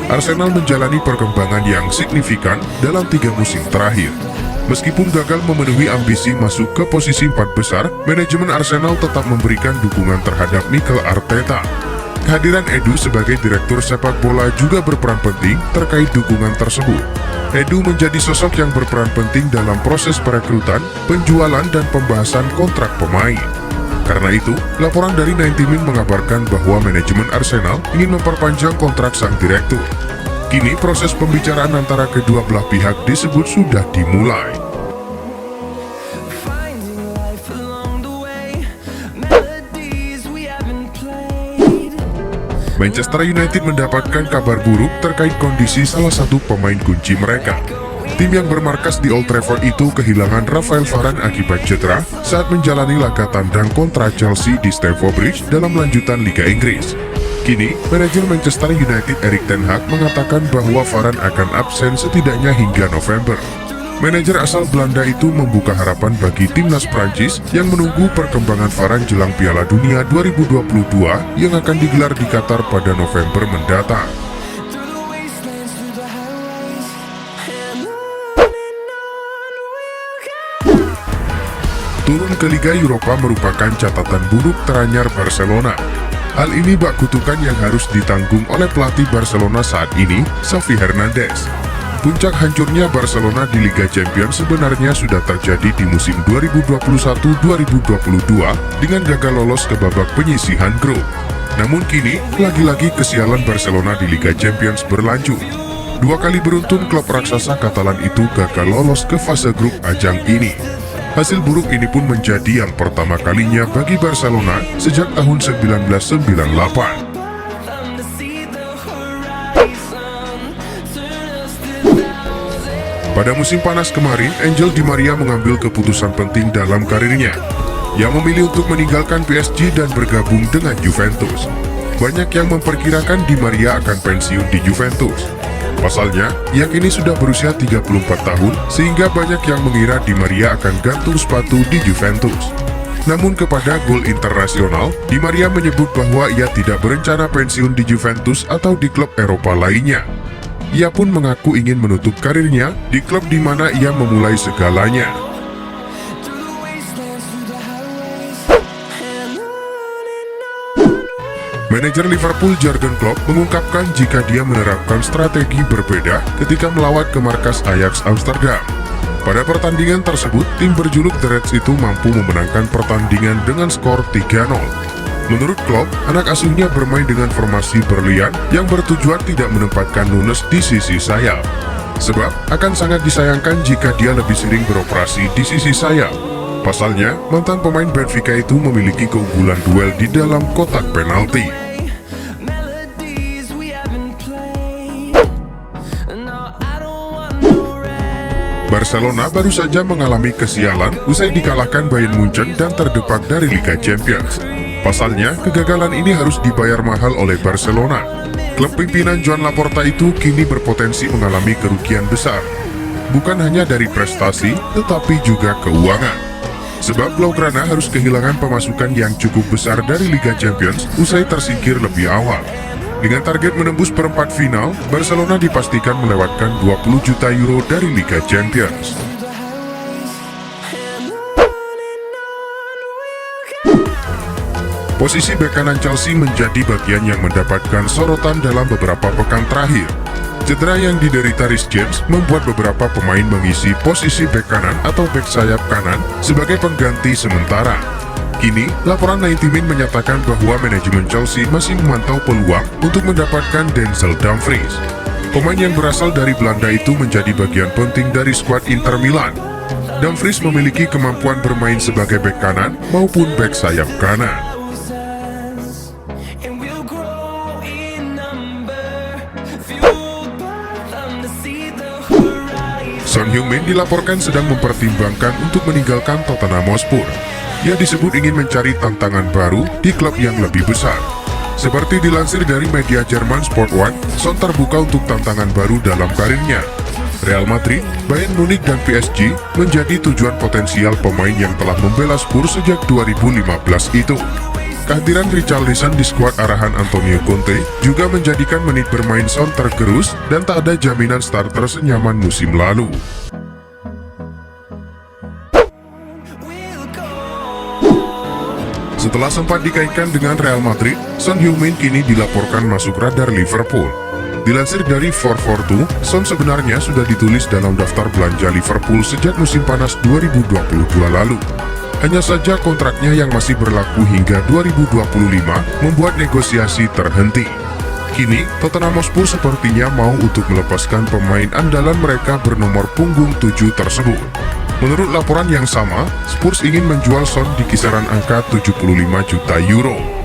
Arsenal menjalani perkembangan yang signifikan dalam 3 musim terakhir. Meskipun gagal memenuhi ambisi masuk ke posisi 4 besar, manajemen Arsenal tetap memberikan dukungan terhadap Mikel Arteta. Kehadiran Edu sebagai direktur sepak bola juga berperan penting terkait dukungan tersebut. Edu menjadi sosok yang berperan penting dalam proses perekrutan, penjualan, dan pembahasan kontrak pemain. Karena itu, laporan dari 90 Min mengabarkan bahwa manajemen Arsenal ingin memperpanjang kontrak sang direktur. Kini proses pembicaraan antara kedua belah pihak disebut sudah dimulai. Manchester United mendapatkan kabar buruk terkait kondisi salah satu pemain kunci mereka. Tim yang bermarkas di Old Trafford itu kehilangan Rafael Varane akibat cedera saat menjalani laga tandang kontra Chelsea di Stamford Bridge dalam lanjutan Liga Inggris. Kini, manajer Manchester United Erik ten Hag mengatakan bahwa Varane akan absen setidaknya hingga November. Manajer asal Belanda itu membuka harapan bagi timnas Prancis yang menunggu perkembangan Varane jelang Piala Dunia 2022 yang akan digelar di Qatar pada November mendatang. Turun ke Liga Eropa merupakan catatan buruk teranyar Barcelona. Hal ini bak kutukan yang harus ditanggung oleh pelatih Barcelona saat ini, Xavi Hernandez. Puncak hancurnya Barcelona di Liga Champions sebenarnya sudah terjadi di musim 2021-2022 dengan gagal lolos ke babak penyisihan grup. Namun kini, lagi-lagi kesialan Barcelona di Liga Champions berlanjut. 2 kali beruntun klub raksasa Katalan itu gagal lolos ke fase grup ajang ini. Hasil buruk ini pun menjadi yang pertama kalinya bagi Barcelona sejak tahun 1998. Pada musim panas kemarin, Angel Di Maria mengambil keputusan penting dalam karirnya. Ia memilih untuk meninggalkan PSG dan bergabung dengan Juventus. Banyak yang memperkirakan Di Maria akan pensiun di Juventus. Pasalnya, ia kini sudah berusia 34 tahun, sehingga banyak yang mengira Di Maria akan gantung sepatu di Juventus. Namun kepada Goal Internasional, Di Maria menyebut bahwa ia tidak berencana pensiun di Juventus atau di klub Eropa lainnya. Ia pun mengaku ingin menutup karirnya di klub di mana ia memulai segalanya. Manajer Liverpool Jurgen Klopp mengungkapkan jika dia menerapkan strategi berbeda ketika melawat ke markas Ajax Amsterdam. Pada pertandingan tersebut, tim berjuluk The Reds itu mampu memenangkan pertandingan dengan skor 3-0. Menurut Klopp, anak asuhnya bermain dengan formasi berlian yang bertujuan tidak menempatkan Nunes di sisi sayap. Sebab, akan sangat disayangkan jika dia lebih sering beroperasi di sisi sayap. Pasalnya, mantan pemain Benfica itu memiliki keunggulan duel di dalam kotak penalti. Barcelona baru saja mengalami kesialan usai dikalahkan Bayern Munchen dan terdepak dari Liga Champions. Pasalnya, kegagalan ini harus dibayar mahal oleh Barcelona. Klub pimpinan Joan Laporta itu kini berpotensi mengalami kerugian besar. Bukan hanya dari prestasi, tetapi juga keuangan. Sebab Blaugrana harus kehilangan pemasukan yang cukup besar dari Liga Champions usai tersingkir lebih awal. Dengan target menembus perempat final, Barcelona dipastikan melewatkan 20 juta euro dari Liga Champions. Posisi bek kanan Chelsea menjadi bagian yang mendapatkan sorotan dalam beberapa pekan terakhir. Cedera yang diderita Reece James membuat beberapa pemain mengisi posisi bek kanan atau bek sayap kanan sebagai pengganti sementara. Kini, laporan 90 Min menyatakan bahwa manajemen Chelsea masih memantau peluang untuk mendapatkan Denzel Dumfries. Pemain yang berasal dari Belanda itu menjadi bagian penting dari skuad Inter Milan. Dumfries memiliki kemampuan bermain sebagai bek kanan maupun bek sayap kanan. Son Heung-min dilaporkan sedang mempertimbangkan untuk meninggalkan Tottenham Hotspur. Ia disebut ingin mencari tantangan baru di klub yang lebih besar. Seperti dilansir dari media Jerman Sport 1, Son terbuka untuk tantangan baru dalam karirnya. Real Madrid, Bayern Munich, dan PSG menjadi tujuan potensial pemain yang telah membela Spurs sejak 2015 itu. Kehadiran Richarlison di skuad arahan Antonio Conte juga menjadikan menit bermain Son tergerus dan tak ada jaminan starter senyaman musim lalu. Setelah sempat dikaitkan dengan Real Madrid, Son Heung-min kini dilaporkan masuk radar Liverpool. Dilansir dari 442, Son sebenarnya sudah ditulis dalam daftar belanja Liverpool sejak musim panas 2022 lalu. Hanya saja kontraknya yang masih berlaku hingga 2025 membuat negosiasi terhenti. Kini, Tottenham Hotspur sepertinya mau untuk melepaskan pemain andalan mereka bernomor punggung 7 tersebut. Menurut laporan yang sama, Spurs ingin menjual Son di kisaran angka 75 juta euro.